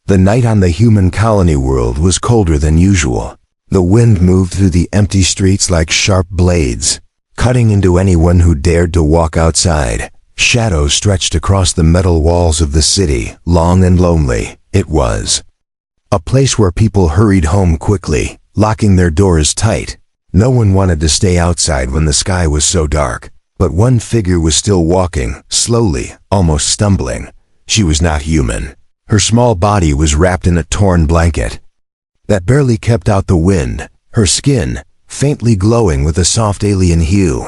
The night on the human colony world was colder than usual. The wind moved through the empty streets like sharp blades, cutting into anyone who dared to walk outside. Shadows stretched across the metal walls of the city, long and lonely. It was a place where people hurried home quickly, locking their doors tight. No one wanted to stay outside when the sky was so dark. But one figure was still walking, slowly, almost stumbling. She was not human. Her small body was wrapped in a torn blanket that barely kept out the wind. Her skin, faintly glowing with a soft alien hue,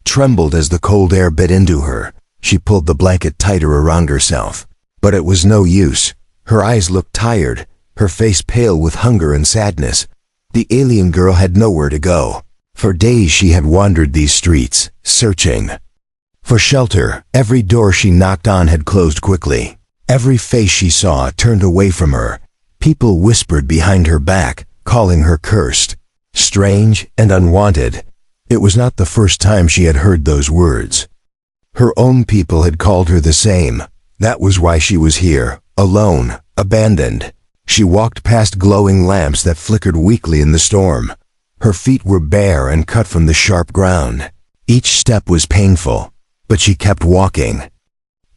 trembled as the cold air bit into her. She pulled the blanket tighter around herself. But it was no use. Her eyes looked tired, her face pale with hunger and sadness. The alien girl had nowhere to go. For days she had wandered these streets, searching for shelter. Every door she knocked on had closed quickly. Every face she saw turned away from her. People whispered behind her back, calling her cursed, strange, and unwanted. It was not the first time she had heard those words. Her own people had called her the same. That was why she was here, alone, abandoned. She walked past glowing lamps that flickered weakly in the storm. Her feet were bare and cut from the sharp ground. Each step was painful, but she kept walking.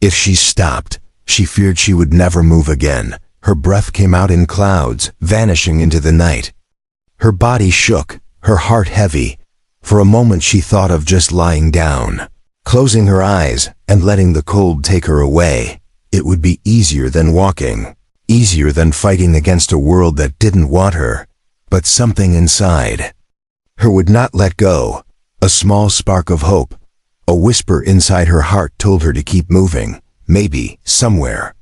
If she stopped, she feared she would never move again. Her breath came out in clouds, vanishing into the night. Her body shook, her heart heavy. For a moment she thought of just lying down, closing her eyes, and letting the cold take her away. It would be easier than walking, easier than fighting against a world that didn't want her. But something inside her would not let go. A small spark of hope, a whisper inside her heart told her to keep moving. Maybe, somewhere,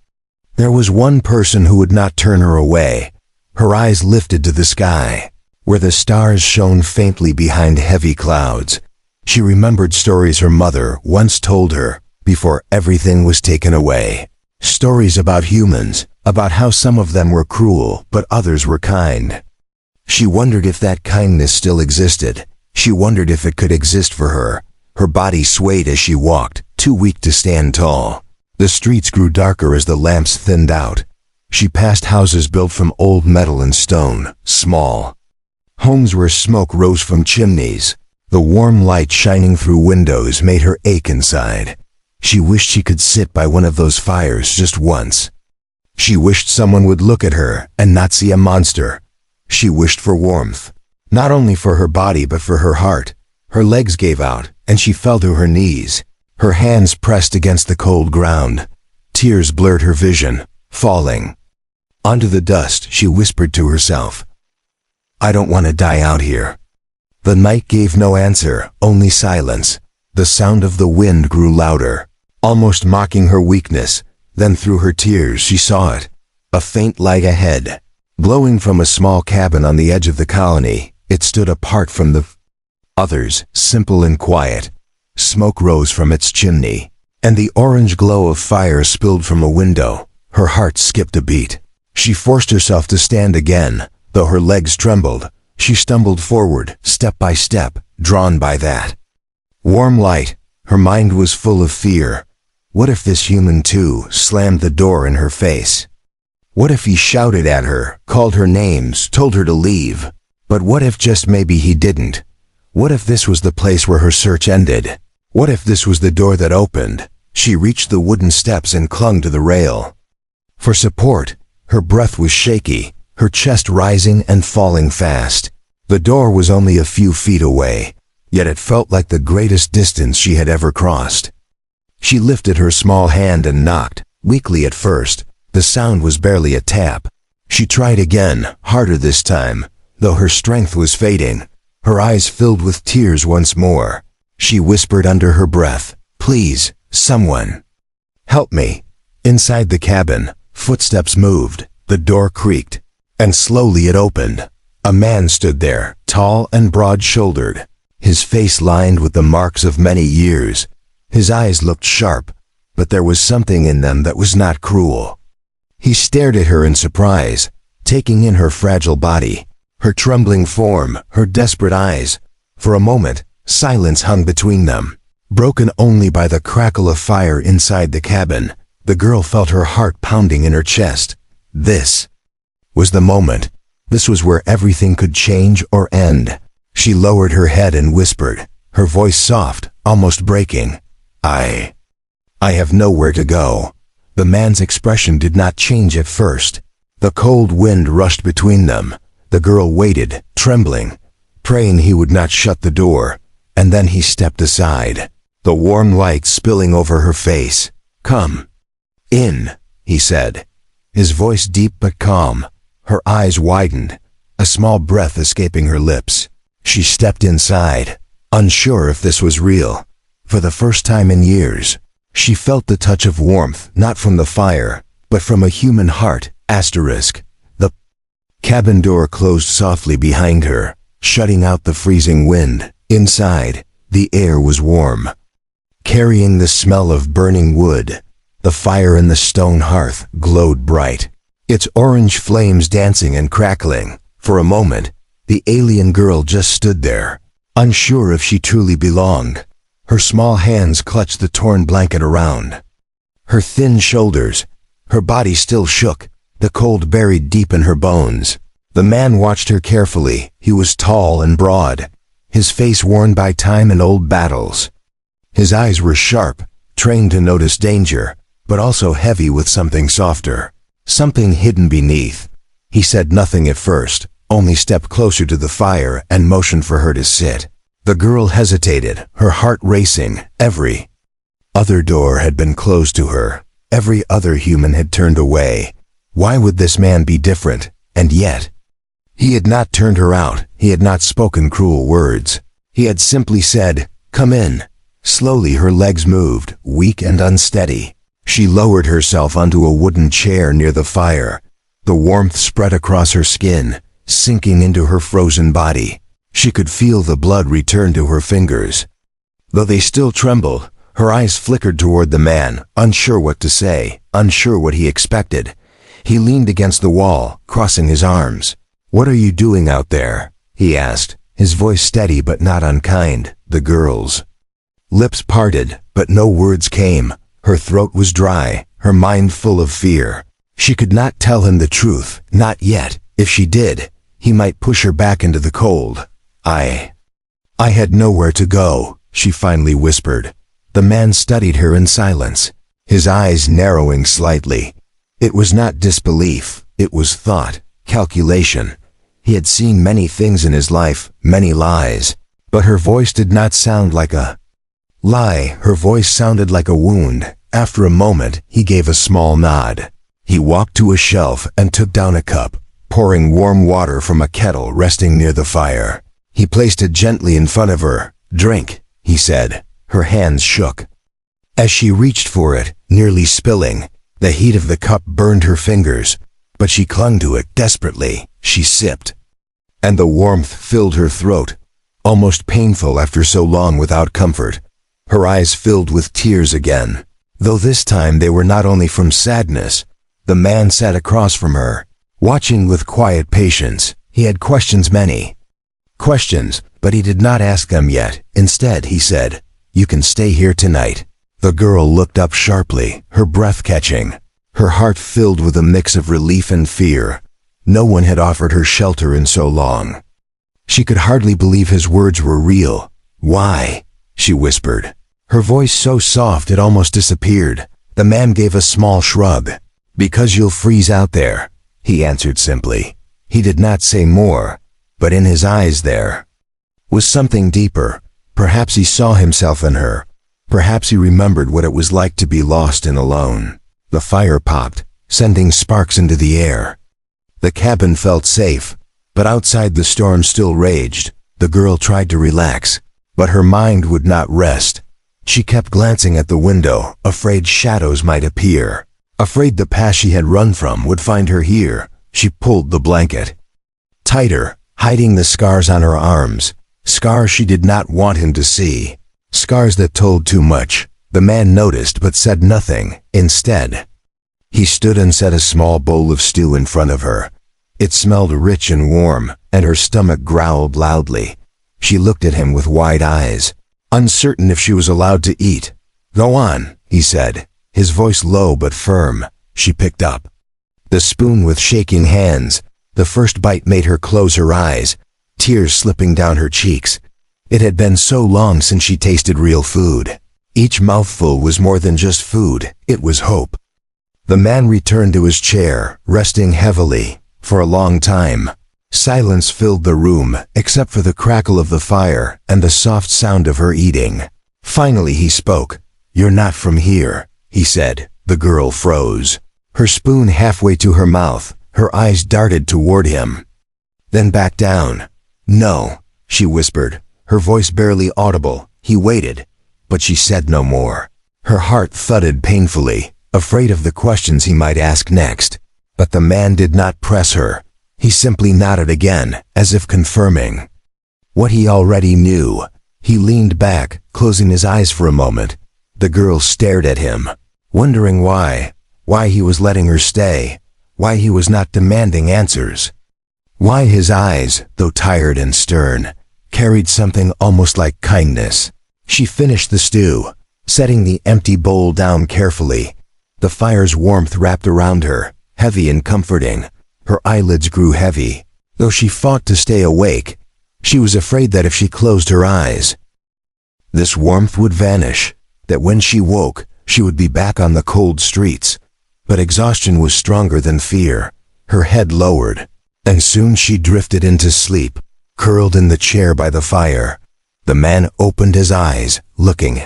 there was one person who would not turn her away. Her eyes lifted to the sky, where the stars shone faintly behind heavy clouds. She remembered stories her mother once told her before everything was taken away. Stories about humans, about how some of them were cruel, but others were kind. She wondered if that kindness still existed. She wondered if it could exist for her. Her body swayed as she walked, too weak to stand tall. The streets grew darker as the lamps thinned out. She passed houses built from old metal and stone, small homes where smoke rose from chimneys. The warm light shining through windows made her ache inside. She wished she could sit by one of those fires just once. She wished someone would look at her and not see a monster. She wished for warmth, not only for her body but for her heart. Her legs gave out, and she fell to her knees. Her hands pressed against the cold ground. Tears blurred her vision, falling onto the dust. She whispered to herself, "I don't want to die out here." The night gave no answer, only silence. The sound of the wind grew louder, almost mocking her weakness. Then through her tears she saw it, a faint light ahead, glowing from a small cabin on the edge of the colony. It stood apart from the others, simple and quiet. Smoke rose from its chimney, and the orange glow of fire spilled from a window. Her heart skipped a beat. She forced herself to stand again, though her legs trembled. She stumbled forward, step by step, drawn by that warm light. Her mind was full of fear. What if this human too slammed the door in her face? What if he shouted at her, called her names, told her to leave? But what if just maybe he didn't? What if this was the place where her search ended? What if this was the door that opened? She reached the wooden steps and clung to the rail for support. Her breath was shaky, her chest rising and falling fast. The door was only a few feet away, yet it felt like the greatest distance she had ever crossed. She lifted her small hand and knocked, weakly at first. The sound was barely a tap. She tried again, harder this time, though her strength was fading. Her eyes filled with tears once more. She whispered under her breath, "Please, someone, help me." Inside the cabin, footsteps moved, the door creaked, and slowly it opened. A man stood there, tall and broad-shouldered, his face lined with the marks of many years. His eyes looked sharp, but there was something in them that was not cruel. He stared at her in surprise, taking in her fragile body, her trembling form, her desperate eyes. For a moment, silence hung between them, broken only by the crackle of fire inside the cabin. The girl felt her heart pounding in her chest. This was the moment. This was where everything could change or end. She lowered her head and whispered, her voice soft, almost breaking, I have nowhere to go. The man's expression did not change at first. The cold wind rushed between them. The girl waited, trembling, praying he would not shut the door, and then he stepped aside, the warm light spilling over her face. Come in, he said, his voice deep but calm. Her eyes widened, a small breath escaping her lips. She stepped inside, unsure if this was real. For the first time in years, she felt the touch of warmth, not from the fire, but from a human heart. The cabin door closed softly behind her, shutting out the freezing wind. Inside, the air was warm, carrying the smell of burning wood. The fire in the stone hearth glowed bright, its orange flames dancing and crackling. For a moment, the alien girl just stood there, unsure if she truly belonged. Her small hands clutched the torn blanket around her thin shoulders. Her body still shook, the cold buried deep in her bones. The man watched her carefully. He was tall and broad, his face worn by time and old battles. His eyes were sharp, trained to notice danger, but also heavy with something softer, something hidden beneath. He said nothing at first, only stepped closer to the fire and motioned for her to sit. The girl hesitated, her heart racing. Every other door had been closed to her. Every other human had turned away. Why would this man be different? And yet, he had not turned her out. He had not spoken cruel words. He had simply said, "Come in." Slowly her legs moved, weak and unsteady. She lowered herself onto a wooden chair near the fire. The warmth spread across her skin, sinking into her frozen body. She could feel the blood return to her fingers. Though they still trembled, her eyes flickered toward the man, unsure what to say, unsure what he expected. He leaned against the wall, crossing his arms. "What are you doing out there?" he asked, his voice steady but not unkind. The girl's lips parted, but no words came. Her throat was dry, her mind full of fear. She could not tell him the truth, not yet. If she did, he might push her back into the cold. I had nowhere to go," she finally whispered. The man studied her in silence, his eyes narrowing slightly. It was not disbelief, it was thought, calculation. He had seen many things in his life, many lies, but her voice did not sound like a lie. Her voice sounded like a wound. After a moment, he gave a small nod. He walked to a shelf and took down a cup, pouring warm water from a kettle resting near the fire. He placed it gently in front of her. "Drink," he said. Her hands shook. As she reached for it, nearly spilling, the heat of the cup burned her fingers, but she clung to it desperately. She sipped, and the warmth filled her throat, almost painful after so long without comfort. Her eyes filled with tears again, though this time they were not only from sadness. The man sat across from her, watching with quiet patience. He had many questions, but he did not ask them yet. Instead, he said, "You can stay here tonight." The girl looked up sharply, her breath catching, her heart filled with a mix of relief and fear. No one had offered her shelter in so long. She could hardly believe his words were real. "Why?" she whispered, her voice so soft it almost disappeared. The man gave a small shrug. "Because you'll freeze out there," he answered simply. He did not say more, but in his eyes there was something deeper. Perhaps he saw himself in her. Perhaps he remembered what it was like to be lost and alone. The fire popped, sending sparks into the air. The cabin felt safe, but outside the storm still raged. The girl tried to relax, but her mind would not rest. She kept glancing at the window, afraid shadows might appear, afraid the past she had run from would find her here. She pulled the blanket tighter, hiding the scars on her arms, scars she did not want him to see, scars that told too much. The man noticed but said nothing. Instead, he stood and set a small bowl of stew in front of her. It smelled rich and warm, and her stomach growled loudly. She looked at him with wide eyes, uncertain if she was allowed to eat. "Go on," he said, his voice low but firm. She picked up The spoon with shaking hands. The first bite made her close her eyes, tears slipping down her cheeks. It had been so long since she tasted real food. Each mouthful was more than just food, it was hope. The man returned to his chair, resting heavily. For a long time, silence filled the room, except for the crackle of the fire and the soft sound of her eating. Finally he spoke. "You're not from here," he said. The girl froze. Her spoon halfway to her mouth, her eyes darted toward him. Then back down. "No," she whispered, her voice barely audible. He waited, but she said no more. Her heart thudded painfully, afraid of the questions he might ask next. But the man did not press her. He simply nodded again, as if confirming what he already knew. He leaned back, closing his eyes for a moment. The girl stared at him, wondering why he was letting her stay, why he was not demanding answers, why his eyes, though tired and stern, carried something almost like kindness. She finished the stew, setting the empty bowl down carefully. The fire's warmth wrapped around her, heavy and comforting. Her eyelids grew heavy. Though she fought to stay awake, she was afraid that if she closed her eyes, this warmth would vanish, that when she woke, she would be back on the cold streets. But exhaustion was stronger than fear. Her head lowered, and soon she drifted into sleep, curled in the chair by the fire. The man opened his eyes, looking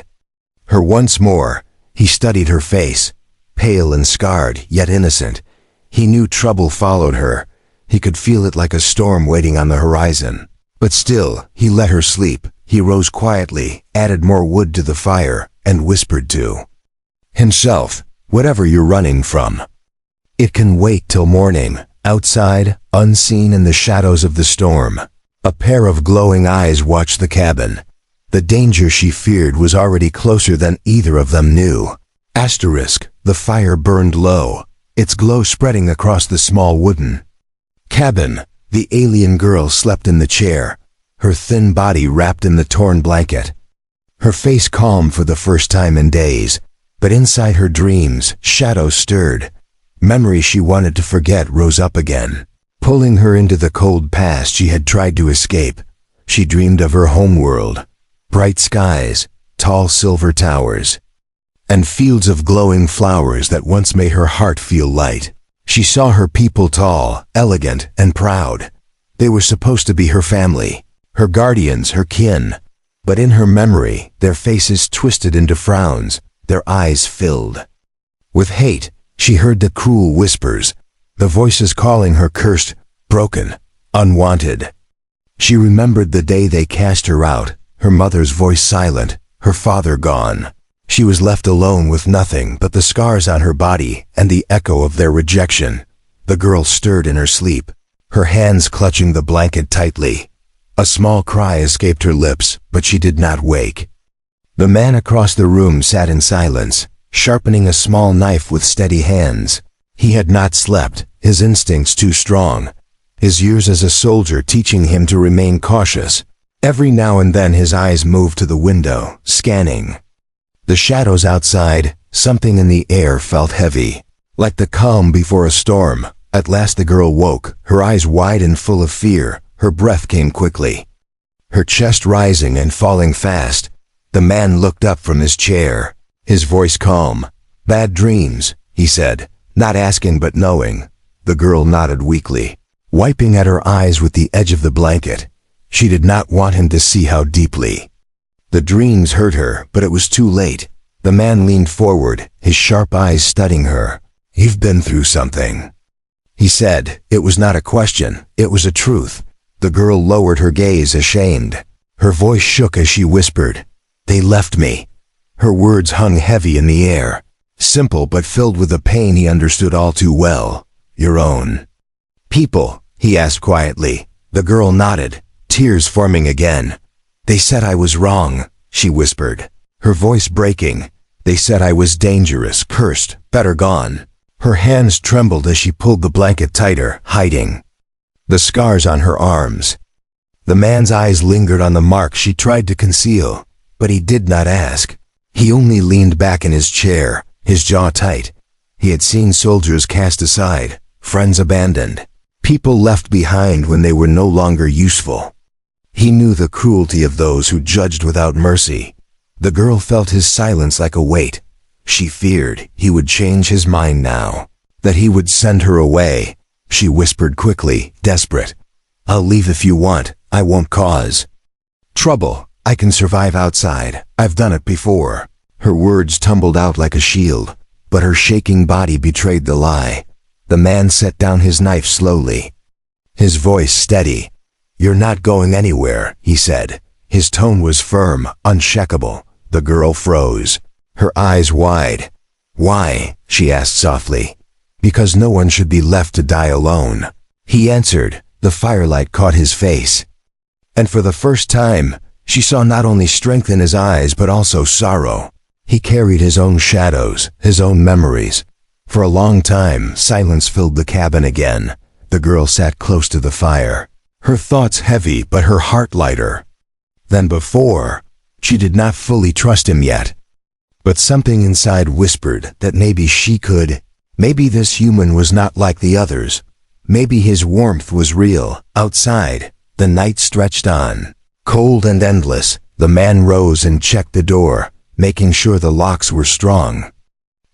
her once more. He studied her face, pale and scarred, yet innocent. He knew trouble followed her. He could feel it like a storm waiting on the horizon. But still, he let her sleep. He rose quietly, added more wood to the fire, and whispered to himself, "Whatever you're running from, it can wait till morning." Outside, unseen in the shadows of the storm, a pair of glowing eyes watched the cabin. The danger she feared was already closer than either of them knew. The fire burned low, its glow spreading across the small wooden cabin. The alien girl slept in the chair, her thin body wrapped in the torn blanket. Her face calm for the first time in days, but inside her dreams, shadows stirred. Memories she wanted to forget rose up again, pulling her into the cold past she had tried to escape. She dreamed of her homeworld, bright skies, tall silver towers, and fields of glowing flowers that once made her heart feel light. She saw her people tall, elegant, and proud. They were supposed to be her family, her guardians, her kin. But in her memory, their faces twisted into frowns, their eyes filled with hate. She heard the cruel whispers, the voices calling her cursed, broken, unwanted. She remembered the day they cast her out, her mother's voice silent, her father gone. She was left alone with nothing but the scars on her body and the echo of their rejection. The girl stirred in her sleep, her hands clutching the blanket tightly. A small cry escaped her lips, but she did not wake. The man across the room sat in silence, sharpening a small knife with steady hands. He had not slept, his instincts too strong, his years as a soldier teaching him to remain cautious. Every now and then his eyes moved to the window, scanning the shadows outside. Something in the air felt heavy, like the calm before a storm. At last the girl woke, her eyes wide and full of fear. Her breath came quickly, her chest rising and falling fast. The man looked up from his chair, his voice calm. "Bad dreams," he said, not asking but knowing. The girl nodded weakly, wiping at her eyes with the edge of the blanket. She did not want him to see how deeply the dreams hurt her, but it was too late. The man leaned forward, his sharp eyes studying her. "You've been through something," he said. It was not a question, it was a truth. The girl lowered her gaze, ashamed. Her voice shook as she whispered, "They left me." Her words hung heavy in the air, simple but filled with a pain he understood all too well. "Your own people?" he asked quietly. The girl nodded, tears forming again. "They said I was wrong," she whispered, her voice breaking. "They said I was dangerous, cursed, better gone." Her hands trembled as she pulled the blanket tighter, hiding the scars on her arms. The man's eyes lingered on the mark she tried to conceal, but he did not ask. He only leaned back in his chair, his jaw tight. He had seen soldiers cast aside, friends abandoned, people left behind when they were no longer useful. He knew the cruelty of those who judged without mercy. The girl felt his silence like a weight. She feared he would change his mind now, that he would send her away. She whispered quickly, desperate, "I'll leave if you want. I won't cause trouble. I can survive outside. I've done it before." Her words tumbled out like a shield, but her shaking body betrayed the lie. The man set down his knife slowly, his voice steady. "You're not going anywhere," he said. His tone was firm, unshakable. The girl froze, her eyes wide. "Why?" she asked softly. "Because no one should be left to die alone," he answered. The firelight caught his face, and for the first time, she saw not only strength in his eyes but also sorrow. He carried his own shadows, his own memories. For a long time, silence filled the cabin again. The girl sat close to the fire, her thoughts heavy but her heart lighter than before. She did not fully trust him yet, but something inside whispered that maybe she could. Maybe this human was not like the others. Maybe his warmth was real. Outside, the night stretched on, cold and endless. The man rose and checked the door, making sure the locks were strong.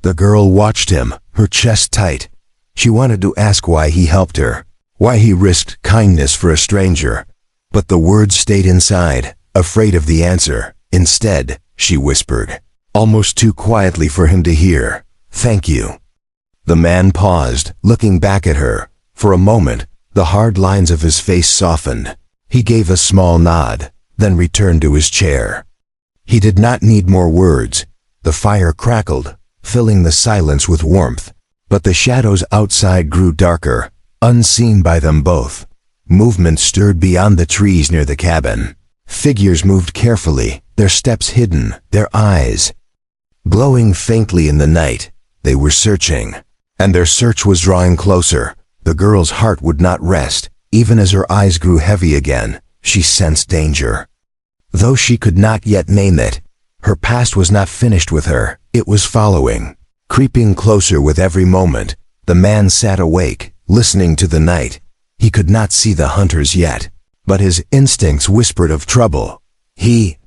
The girl watched him, her chest tight. She wanted to ask why he helped her, why he risked kindness for a stranger. But the words stayed inside, afraid of the answer. Instead, she whispered, almost too quietly for him to hear, "Thank you." The man paused, looking back at her. For a moment, the hard lines of his face softened. He gave a small nod, then returned to his chair. He did not need more words. The fire crackled, filling the silence with warmth. But the shadows outside grew darker, unseen by them both. Movement stirred beyond the trees near the cabin. Figures moved carefully, their steps hidden, their eyes glowing faintly in the night. They were searching, and their search was drawing closer. The girl's heart would not rest. Even as her eyes grew heavy again, she sensed danger. Though she could not yet name it, her past was not finished with her. It was following, creeping closer with every moment. The man sat awake, listening to the night. He could not see the hunters yet, but his instincts whispered of trouble. He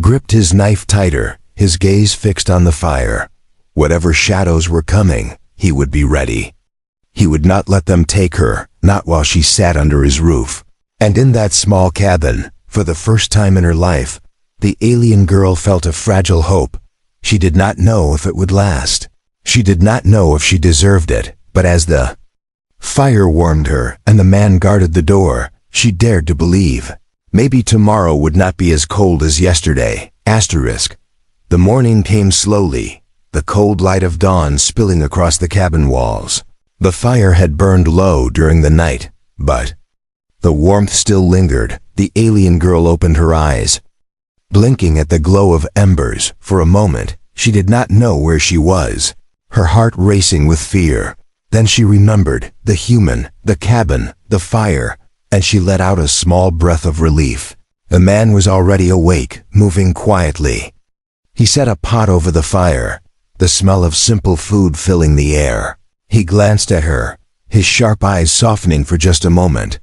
gripped his knife tighter, his gaze fixed on the fire. Whatever shadows were coming, he would be ready. He would not let them take her, not while she sat under his roof. And in that small cabin, for the first time in her life, the alien girl felt a fragile hope. She did not know if it would last. She did not know if she deserved it, but as the fire warmed her and the man guarded the door, she dared to believe. Maybe tomorrow would not be as cold as yesterday. Asterisk. The morning came slowly, the cold light of dawn spilling across the cabin walls. The fire had burned low during the night, but the warmth still lingered. The alien girl opened her eyes, blinking at the glow of embers. For a moment, she did not know where she was, her heart racing with fear. Then she remembered the human, the cabin, the fire, and she let out a small breath of relief. The man was already awake, moving quietly. He set a pot over the fire, the smell of simple food filling the air. He glanced at her, his sharp eyes softening for just a moment.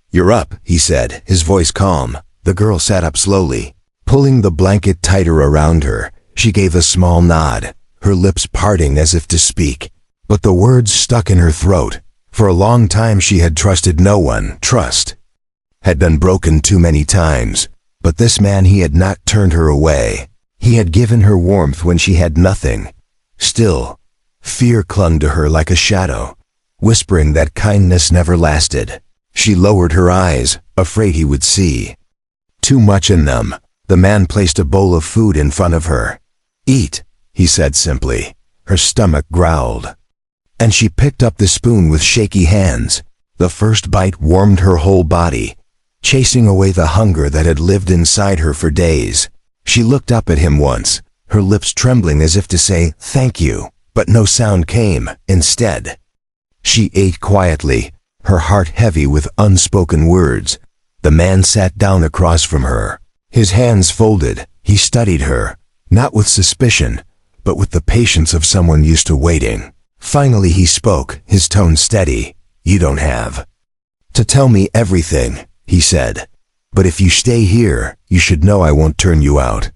"You're up," he said, his voice calm. The girl sat up slowly, pulling the blanket tighter around her. She gave a small nod, her lips parting as if to speak, but the words stuck in her throat. For a long time she had trusted no one. Trust had been broken too many times, but this man, he had not turned her away. He had given her warmth when she had nothing. Still, fear clung to her like a shadow, whispering that kindness never lasted. She lowered her eyes, afraid he would see too much in them. The man placed a bowl of food in front of her. "Eat," he said simply. Her stomach growled, and she picked up the spoon with shaky hands. The first bite warmed her whole body, chasing away the hunger that had lived inside her for days. She looked up at him once, her lips trembling as if to say, "Thank you," but no sound came. Instead, she ate quietly, her heart heavy with unspoken words. The man sat down across from her, his hands folded. He studied her, not with suspicion, but with the patience of someone used to waiting. Finally he spoke, his tone steady. "You don't have to tell me everything," he said. "But if you stay here, you should know I won't turn you out."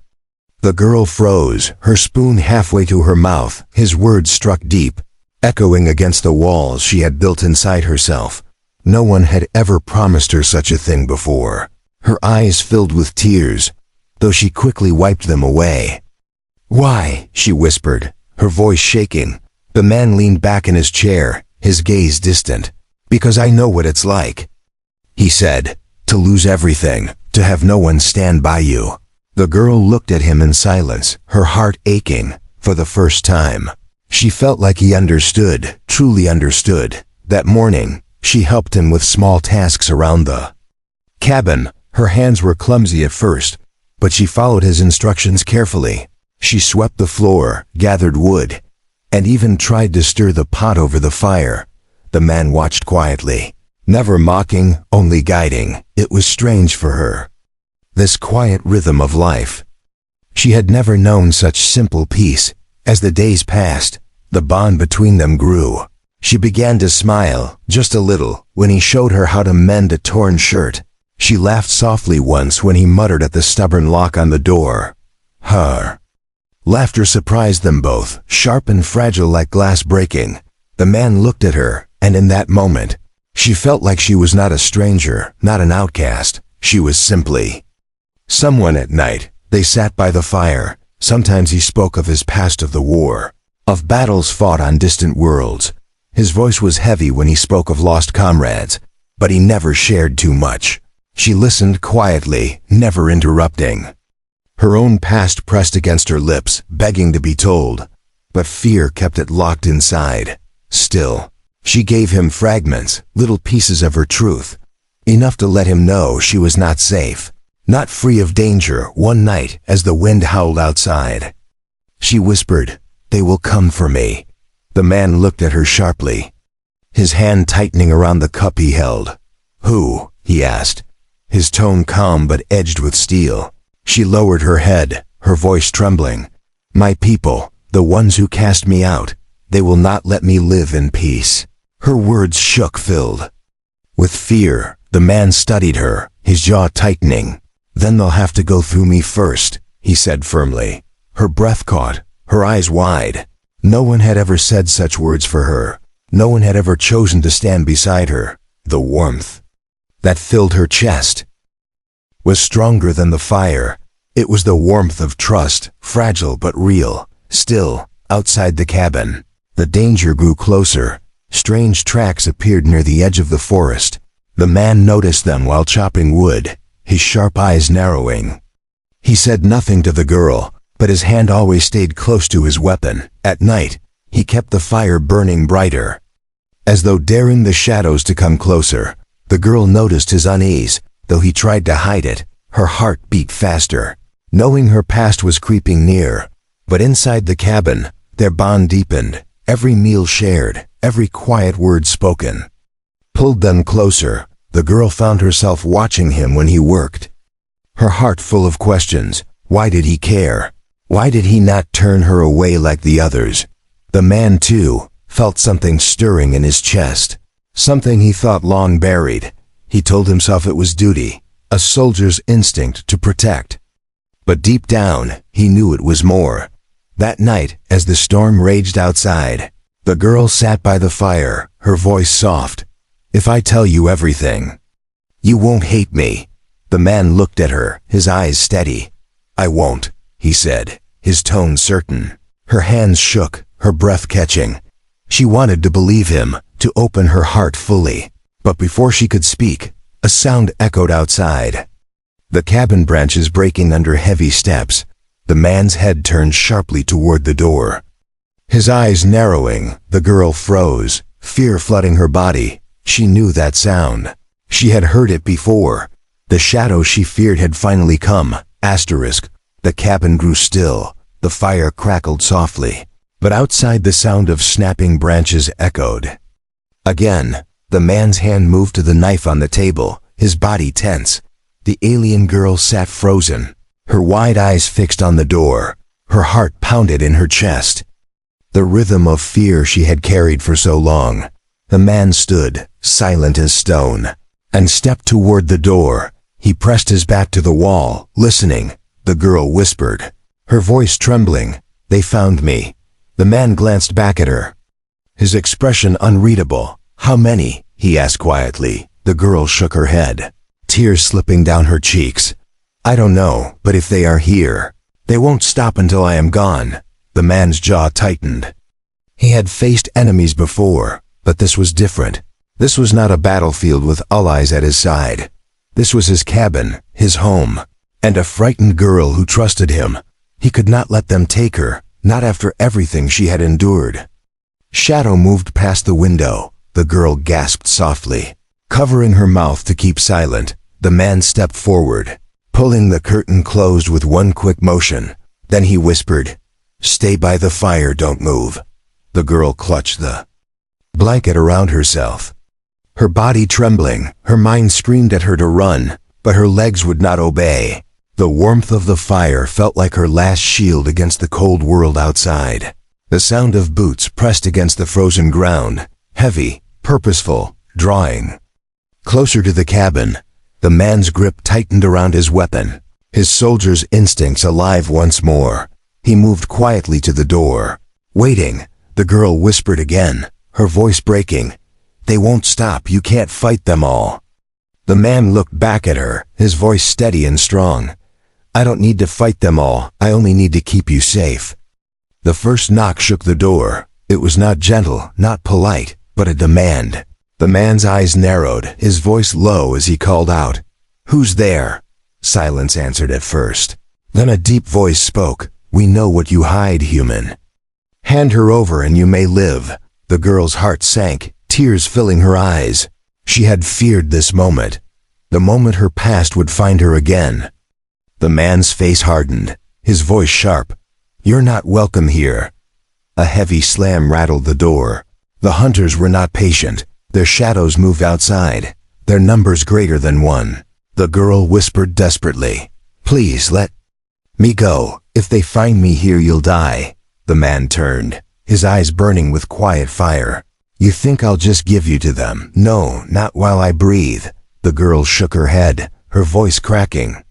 The girl froze, her spoon halfway to her mouth. His words struck deep, echoing against the walls she had built inside herself. No one had ever promised her such a thing before. Her eyes filled with tears, though she quickly wiped them away. "Why?" she whispered, her voice shaking. The man leaned back in his chair, his gaze distant. "Because I know what it's like," he said, "to lose everything, to have no one stand by you." The girl looked at him in silence, her heart aching. For the first time, she felt like he understood, truly understood. That morning, she helped him with small tasks around the cabin. Her hands were clumsy at first, but she followed his instructions carefully. She swept the floor, gathered wood, and even tried to stir the pot over the fire. The man watched quietly, never mocking, only guiding. It was strange for her, this quiet rhythm of life. She had never known such simple peace. As the days passed, the bond between them grew. She began to smile, just a little, when he showed her how to mend a torn shirt. She laughed softly once when he muttered at the stubborn lock on the door. Her laughter surprised them both, sharp and fragile like glass breaking. The man looked at her, and in that moment, she felt like she was not a stranger, not an outcast. She was simply someone. At night, they sat by the fire. Sometimes he spoke of his past, of the war, of battles fought on distant worlds. His voice was heavy when he spoke of lost comrades, but he never shared too much. She listened quietly, never interrupting. Her own past pressed against her lips, begging to be told, but fear kept it locked inside. Still, she gave him fragments, little pieces of her truth, enough to let him know she was not safe, not free of danger. One night, as the wind howled outside, she whispered, "They will come for me." The man looked at her sharply, his hand tightening around the cup he held. "Who?" he asked, his tone calm but edged with steel. She lowered her head, her voice trembling. "My people, the ones who cast me out. They will not let me live in peace." Her words shook, filled with fear. The man studied her, his jaw tightening. "Then they'll have to go through me first," he said firmly. Her breath caught, her eyes wide. No one had ever said such words for her. No one had ever chosen to stand beside her. The warmth that filled her chest was stronger than the fire. It was the warmth of trust, fragile but real. Still, outside the cabin, the danger grew closer. Strange tracks appeared near the edge of the forest. The man noticed them while chopping wood, his sharp eyes narrowing. He said nothing to the girl, but his hand always stayed close to his weapon. At night, he kept the fire burning brighter, as though daring the shadows to come closer. The girl noticed his unease, though he tried to hide it. Her heart beat faster, knowing her past was creeping near. But inside the cabin, their bond deepened. Every meal shared, every quiet word spoken, pulled them closer. The girl found herself watching him when he worked, her heart full of questions. Why did he care? Why did he not turn her away like the others? The man, too, felt something stirring in his chest, something he thought long buried. He told himself it was duty, a soldier's instinct to protect. But deep down, he knew it was more. That night, as the storm raged outside, the girl sat by the fire, her voice soft. "If I tell you everything, you won't hate me." The man looked at her, his eyes steady. "I won't," he said, his tone certain. Her hands shook, her breath catching. She wanted to believe him, to open her heart fully. But before she could speak, a sound echoed outside, the cabin branches breaking under heavy steps. The man's head turned sharply toward the door, his eyes narrowing. The girl froze, fear flooding her body. She knew that sound. She had heard it before. The shadow she feared had finally come. The cabin grew still. The fire crackled softly. But outside, the sound of snapping branches echoed. Again, the man's hand moved to the knife on the table, his body tense. The alien girl sat frozen, her wide eyes fixed on the door. Her heart pounded in her chest. the rhythm of fear she had carried for so long. The man stood, silent as stone, and stepped toward the door. He pressed his back to the wall, listening. The girl whispered, her voice trembling, "They found me." The man glanced back at her, his expression unreadable. "How many?" he asked quietly. The girl shook her head, tears slipping down her cheeks. "I don't know, but if they are here, they won't stop until I am gone." The man's jaw tightened. He had faced enemies before, but this was different. This was not a battlefield with allies at his side. This was his cabin, his home, and a frightened girl who trusted him. He could not let them take her, not after everything she had endured. Shadow moved past the window. The girl gasped softly, covering her mouth to keep silent. The man stepped forward, pulling the curtain closed with one quick motion. Then he whispered, "Stay by the fire, don't move." The girl clutched the blanket around herself, her body trembling. Her mind screamed at her to run, but her legs would not obey. The warmth of the fire felt like her last shield against the cold world outside. The sound of boots pressed against the frozen ground, heavy, purposeful, drawing closer to the cabin. The man's grip tightened around his weapon, his soldier's instincts alive once more. He moved quietly to the door, waiting. The girl whispered again, her voice breaking, "They won't stop, you can't fight them all." The man looked back at her, his voice steady and strong. "I don't need to fight them all, I only need to keep you safe." The first knock shook the door. It was not gentle, not polite, but a demand. The man's eyes narrowed, his voice low as he called out, "Who's there?" Silence answered at first. Then a deep voice spoke, "We know what you hide, human. Hand her over and you may live." The girl's heart sank, tears filling her eyes. She had feared this moment, the moment her past would find her again. The man's face hardened, his voice sharp, "You're not welcome here." A heavy slam rattled the door. The hunters were not patient. Their shadows moved outside, their numbers greater than one. The girl whispered desperately, "Please let me go. If they find me here, you'll die." The man turned, his eyes burning with quiet fire. "You think I'll just give you to them? No, not while I breathe." The girl shook her head, her voice cracking.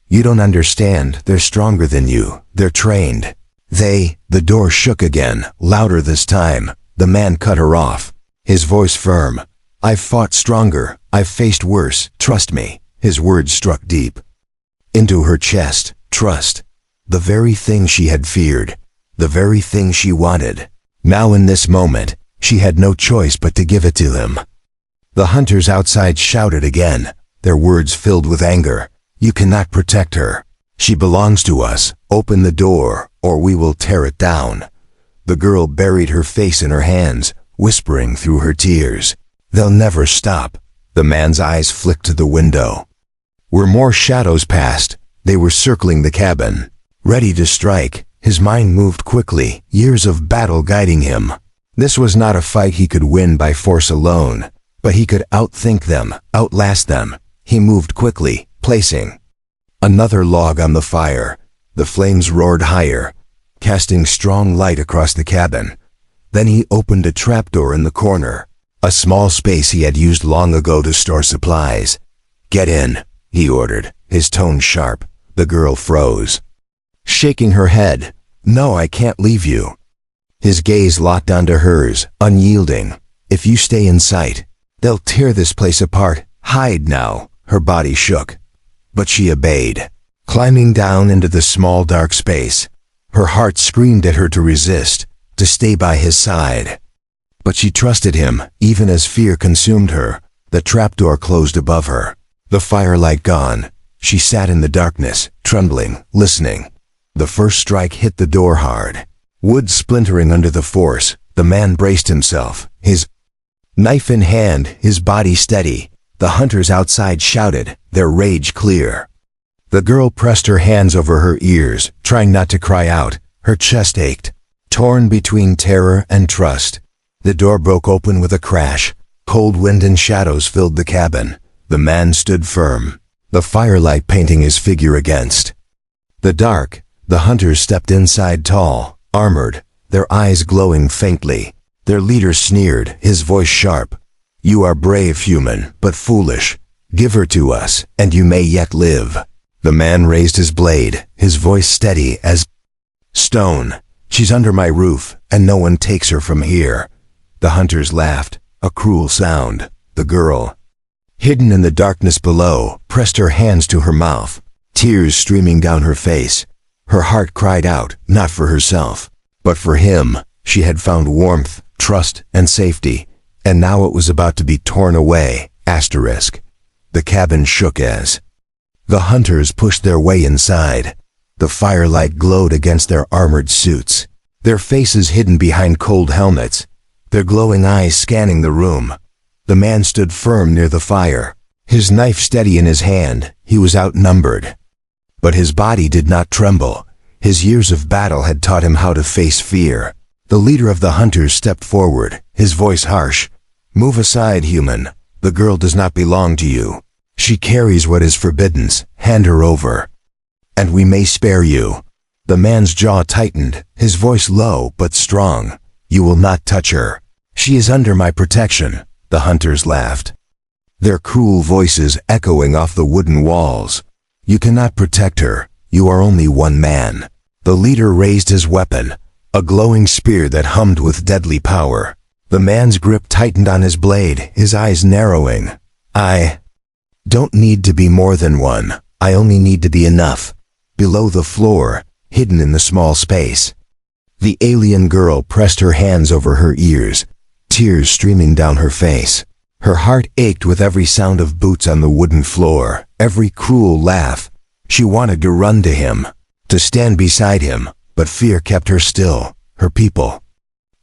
"You don't understand. They're stronger than you. They're trained. The door shook again, louder this time. The man cut her off, his voice firm. "I've fought stronger. I've faced worse. Trust me." His words struck deep into her chest. Trust. The very thing she had feared. The very thing she wanted. Now in this moment, she had no choice but to give it to him. The hunters outside shouted again, their words filled with anger. "You cannot protect her. She belongs to us. Open the door, or we will tear it down." The girl buried her face in her hands, whispering through her tears, "They'll never stop." The man's eyes flicked to the window, where more shadows passed. They were circling the cabin, ready to strike. His mind moved quickly, years of battle guiding him. This was not a fight he could win by force alone, but he could outthink them, outlast them. He moved quickly, placing another log on the fire. The flames roared higher, casting strong light across the cabin. Then he opened a trapdoor in the corner, a small space he had used long ago to store supplies. "Get in," he ordered, his tone sharp. The girl froze, shaking her head. "No, I can't leave you." His gaze locked onto hers, unyielding. "If you stay in sight, they'll tear this place apart. Hide now." Her body shook, but she obeyed, climbing down into the small dark space. Her heart screamed at her to resist, to stay by his side. But she trusted him, even as fear consumed her. The trapdoor closed above her, the firelight gone. She sat in the darkness, trembling, listening. The first strike hit the door hard, wood splintering under the force. The man braced himself, his knife in hand, his body steady. The hunters outside shouted, their rage clear. The girl pressed her hands over her ears, trying not to cry out. Her chest ached, torn between terror and trust. The door broke open with a crash. Cold wind and shadows filled the cabin. The man stood firm, the firelight painting his figure against the dark. The hunters stepped inside, tall, armored, their eyes glowing faintly. Their leader sneered, his voice sharp. "You are brave, human, but foolish. Give her to us, and you may yet live." The man raised his blade, his voice steady as stone. "She's under my roof, and no one takes her from here." The hunters laughed, a cruel sound. The girl, hidden in the darkness below, pressed her hands to her mouth, tears streaming down her face. Her heart cried out, not for herself, but for him. She had found warmth, trust, and safety, and now it was about to be torn away. The cabin shook as the hunters pushed their way inside. The firelight glowed against their armored suits, their faces hidden behind cold helmets, their glowing eyes scanning the room. The man stood firm near the fire, his knife steady in his hand. He was outnumbered, but his body did not tremble. His years of battle had taught him how to face fear. The leader of the hunters stepped forward, his voice harsh. "Move aside, human. The girl does not belong to you. She carries what is forbidden. Hand her over, and we may spare you." The man's jaw tightened, his voice low but strong. "You will not touch her. She is under my protection." The hunters laughed, their cruel voices echoing off the wooden walls. "You cannot protect her. You are only one man." The leader raised his weapon, a glowing spear that hummed with deadly power. The man's grip tightened on his blade, his eyes narrowing. "I don't need to be more than one. I only need to be enough." Below the floor, hidden in the small space, the alien girl pressed her hands over her ears, tears streaming down her face. Her heart ached with every sound of boots on the wooden floor, every cruel laugh. She wanted to run to him, to stand beside him, but fear kept her still. Her people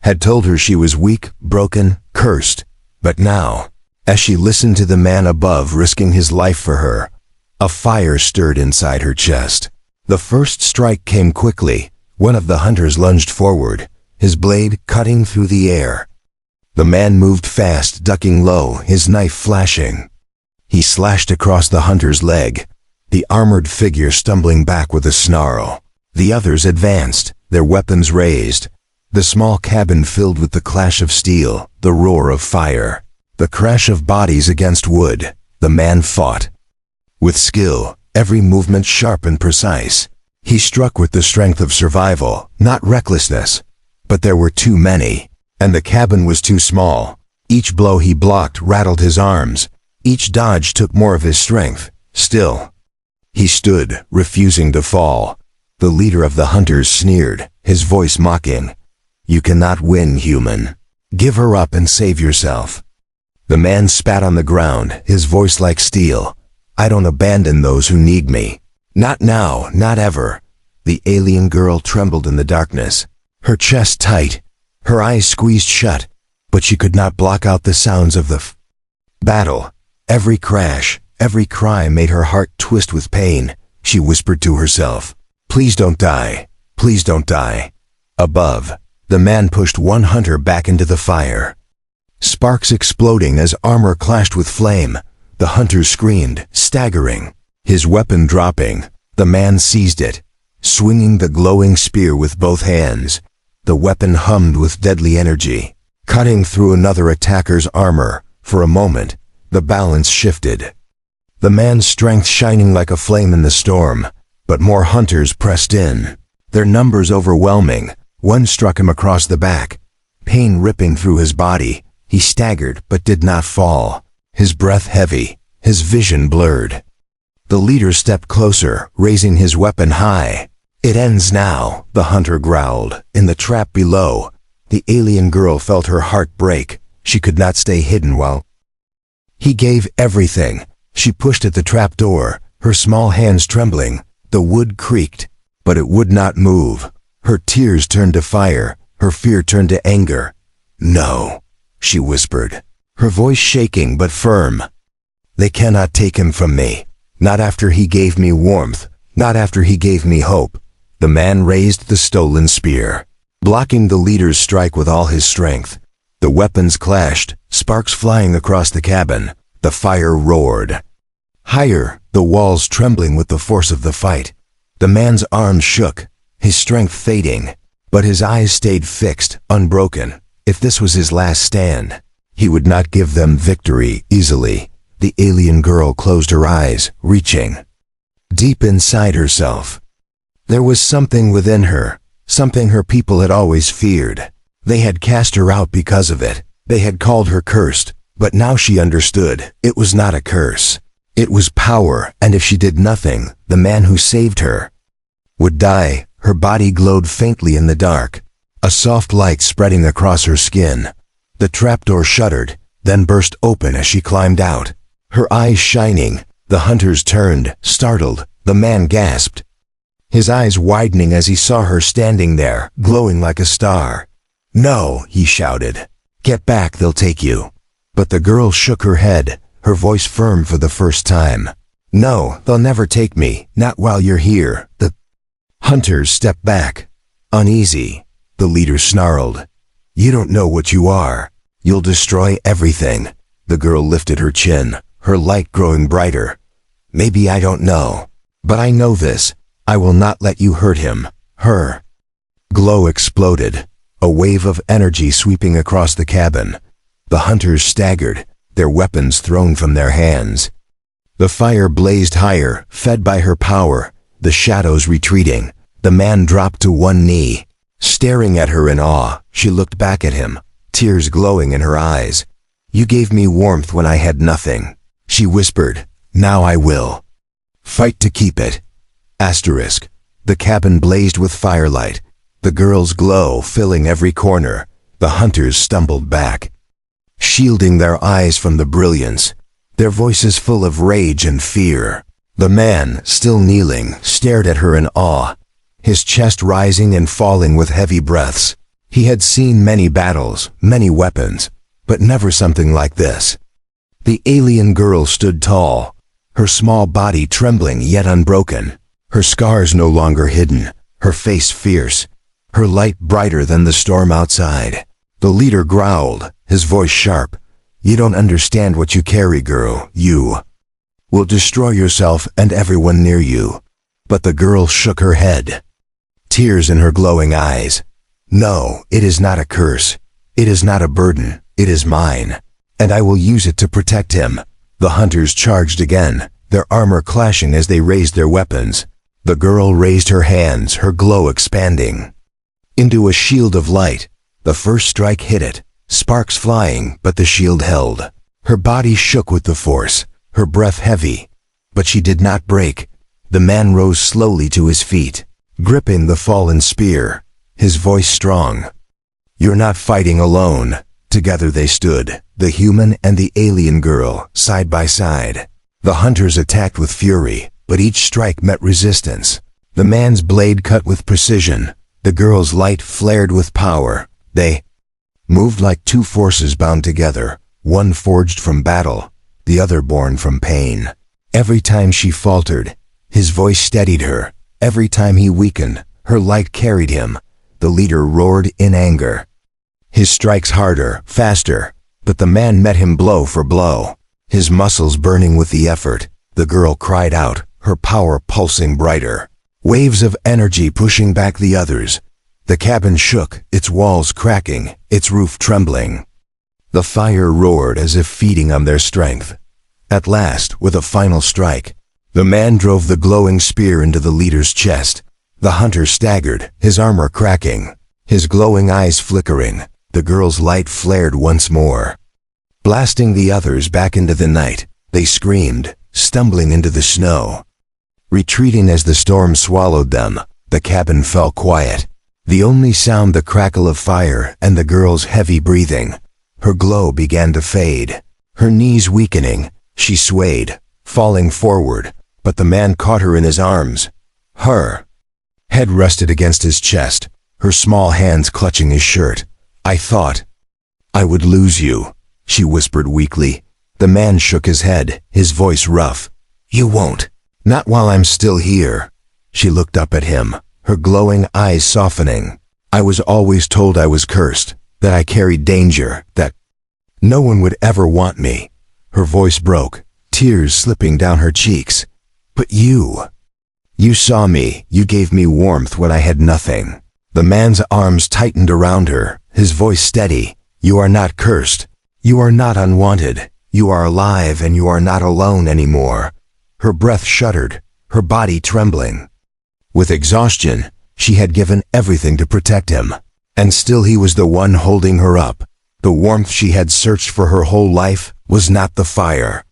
had told her she was weak, broken, cursed. But now, as she listened to the man above risking his life for her, a fire stirred inside her chest. The first strike came quickly. One of the hunters lunged forward, his blade cutting through the air. The man moved fast, ducking low, his knife flashing. He slashed across the hunter's leg, the armored figure stumbling back with a snarl. The others advanced, their weapons raised. The small cabin filled with the clash of steel, the roar of fire, the crash of bodies against wood. The man fought with skill, every movement sharp and precise. He struck with the strength of survival, not recklessness. But there were too many, and the cabin was too small. Each blow he blocked rattled his arms. Each dodge took more of his strength. Still, he stood, refusing to fall. The leader of the hunters sneered, his voice mocking. "You cannot win, human. Give her up and save yourself." The man spat on the ground, his voice like steel. "I don't abandon those who need me. Not now, not ever." The alien girl trembled in the darkness, her chest tight, her eyes squeezed shut, but she could not block out the sounds of the battle. Every crash, every cry made her heart twist with pain. She whispered to herself, "Please don't die. Please don't die." Above, the man pushed one hunter back into the fire, sparks exploding as armor clashed with flame. The hunter screamed, staggering, his weapon dropping. The man seized it, swinging the glowing spear with both hands. The weapon hummed with deadly energy, cutting through another attacker's armor. For a moment, the balance shifted, the man's strength shining like a flame in the storm. But more hunters pressed in, their numbers overwhelming. One struck him across the back, pain ripping through his body. He staggered but did not fall, his breath heavy, his vision blurred. The leader stepped closer, raising his weapon high. "It ends now," the hunter growled. In the trap below, the alien girl felt her heart break. She could not stay hidden while he gave everything. She pushed at the trap door, her small hands trembling. The wood creaked, but it would not move. Her tears turned to fire, her fear turned to anger. "No," she whispered, her voice shaking but firm. "They cannot take him from me. Not after he gave me warmth, not after he gave me hope." The man raised the stolen spear, blocking the leader's strike with all his strength. The weapons clashed, sparks flying across the cabin. The fire roared higher, the walls trembling with the force of the fight. The man's arms shook, his strength fading. But his eyes stayed fixed, unbroken. If this was his last stand, he would not give them victory easily. The alien girl closed her eyes, reaching deep inside herself. There was something within her, something her people had always feared. They had cast her out because of it. They had called her cursed, but now she understood. It was not a curse. It was power, and if she did nothing, the man who saved her would die. Her body glowed faintly in the dark, a soft light spreading across her skin. The trapdoor shuddered, then burst open as she climbed out, her eyes shining. The hunters turned, startled. The man gasped, his eyes widening as he saw her standing there, glowing like a star. "No," he shouted. "Get back, they'll take you." But the girl shook her head, her voice firm for the first time. "No, they'll never take me, not while you're here." The hunters stepped back, uneasy. The leader snarled, "You don't know what you are. You'll destroy everything." The girl lifted her chin, her light growing brighter. "Maybe I don't know, but I know this. I will not let you hurt him, her." Glow exploded, a wave of energy sweeping across the cabin. The hunters staggered, their weapons thrown from their hands. The fire blazed higher, fed by her power, the shadows retreating. The man dropped to one knee, staring at her in awe. She looked back at him, tears glowing in her eyes. "You gave me warmth when I had nothing," she whispered. "Now I will fight to keep it." Asterisk. The cabin blazed with firelight, the girl's glow filling every corner. The hunters stumbled back, shielding their eyes from the brilliance, their voices full of rage and fear. The man, still kneeling, stared at her in awe, his chest rising and falling with heavy breaths. He had seen many battles, many weapons, but never something like this. The alien girl stood tall, her small body trembling yet unbroken, her scars no longer hidden, her face fierce, her light brighter than the storm outside. The leader growled, his voice sharp. "You don't understand what you carry, girl. You will destroy yourself and everyone near you." But the girl shook her head, tears in her glowing eyes. "No, it is not a curse. It is not a burden. It is mine, and I will use it to protect him." The hunters charged again, their armor clashing as they raised their weapons. The girl raised her hands, her glow expanding into a shield of light. The first strike hit it, sparks flying, but the shield held. Her body shook with the force, her breath heavy, but she did not break. The man rose slowly to his feet, gripping the fallen spear, his voice strong. "You're not fighting alone." Together they stood, the human and the alien girl, side by side. The hunters attacked with fury, but each strike met resistance. The man's blade cut with precision, the girl's light flared with power. They moved like two forces bound together, one forged from battle, the other born from pain. Every time she faltered, his voice steadied her. Every time he weakened, her light carried him. The leader roared in anger, his strikes harder, faster, but the man met him blow for blow, his muscles burning with the effort. The girl cried out, her power pulsing brighter, waves of energy pushing back the others. The cabin shook, its walls cracking, its roof trembling. The fire roared as if feeding on their strength. At last, with a final strike, the man drove the glowing spear into the leader's chest. The hunter staggered, his armor cracking, his glowing eyes flickering. The girl's light flared once more, blasting the others back into the night. They screamed, stumbling into the snow, retreating as the storm swallowed them. The cabin fell quiet, the only sound the crackle of fire and the girl's heavy breathing. Her glow began to fade, her knees weakening. She swayed, falling forward, but the man caught her in his arms. Her head rested against his chest, her small hands clutching his shirt. "I thought I would lose you," she whispered weakly. The man shook his head, his voice rough. "You won't. Not while I'm still here." She looked up at him, her glowing eyes softening. "I was always told I was cursed, that I carried danger, that no one would ever want me." Her voice broke, tears slipping down her cheeks. "But you saw me, you gave me warmth when I had nothing." The man's arms tightened around her, his voice steady. You are not cursed. You are not unwanted. You are alive and you are not alone anymore. Her breath shuddered, her body trembling. With exhaustion, she had given everything to protect him. And still he was the one holding her up. The warmth she had searched for her whole life was not the fire,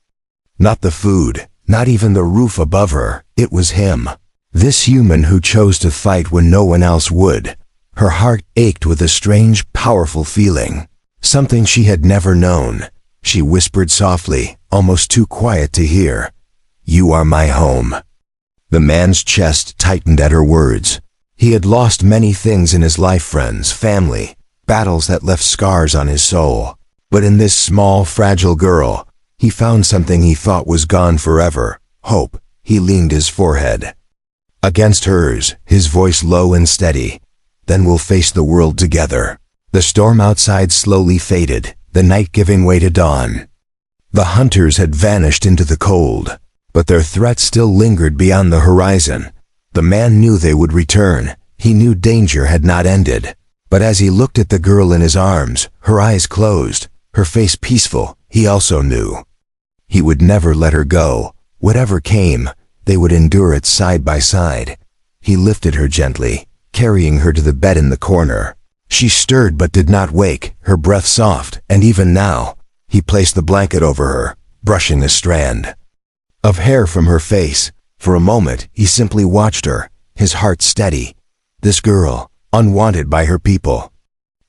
not the food, not even the roof above her. It was him. This human who chose to fight when no one else would. Her heart ached with a strange, powerful feeling. Something she had never known. She whispered softly, almost too quiet to hear. You are my home. The man's chest tightened at her words. He had lost many things in his life, friends, family, battles that left scars on his soul. But in this small, fragile girl, he found something he thought was gone forever. Hope. He leaned his forehead against hers, his voice low and steady. Then we'll face the world together. The storm outside slowly faded, the night giving way to dawn. The hunters had vanished into the cold, but their threat still lingered beyond the horizon. The man knew they would return. He knew danger had not ended. But as he looked at the girl in his arms, her eyes closed, her face peaceful, he also knew. He would never let her go. Whatever came, they would endure it side by side. He lifted her gently, carrying her to the bed in the corner. She stirred but did not wake, her breath soft, and even now, he placed the blanket over her, brushing a strand of hair from her face. For a moment, he simply watched her, his heart steady. This girl, unwanted by her people,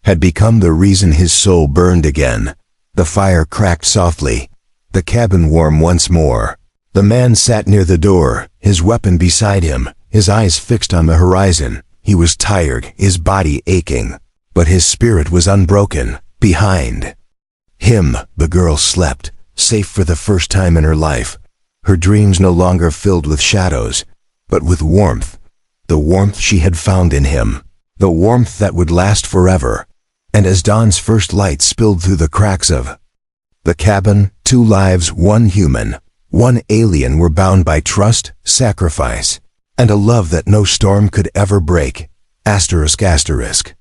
had become the reason his soul burned again. The fire cracked softly, the cabin warm once more. The man sat near the door, his weapon beside him, his eyes fixed on the horizon. He was tired, his body aching, but his spirit was unbroken. Behind him, the girl slept, safe for the first time in her life. Her dreams no longer filled with shadows, but with warmth. The warmth she had found in him. The warmth that would last forever. And as dawn's first light spilled through the cracks of the cabin, two lives, one human, one alien, were bound by trust, sacrifice, and a love that no storm could ever break. ****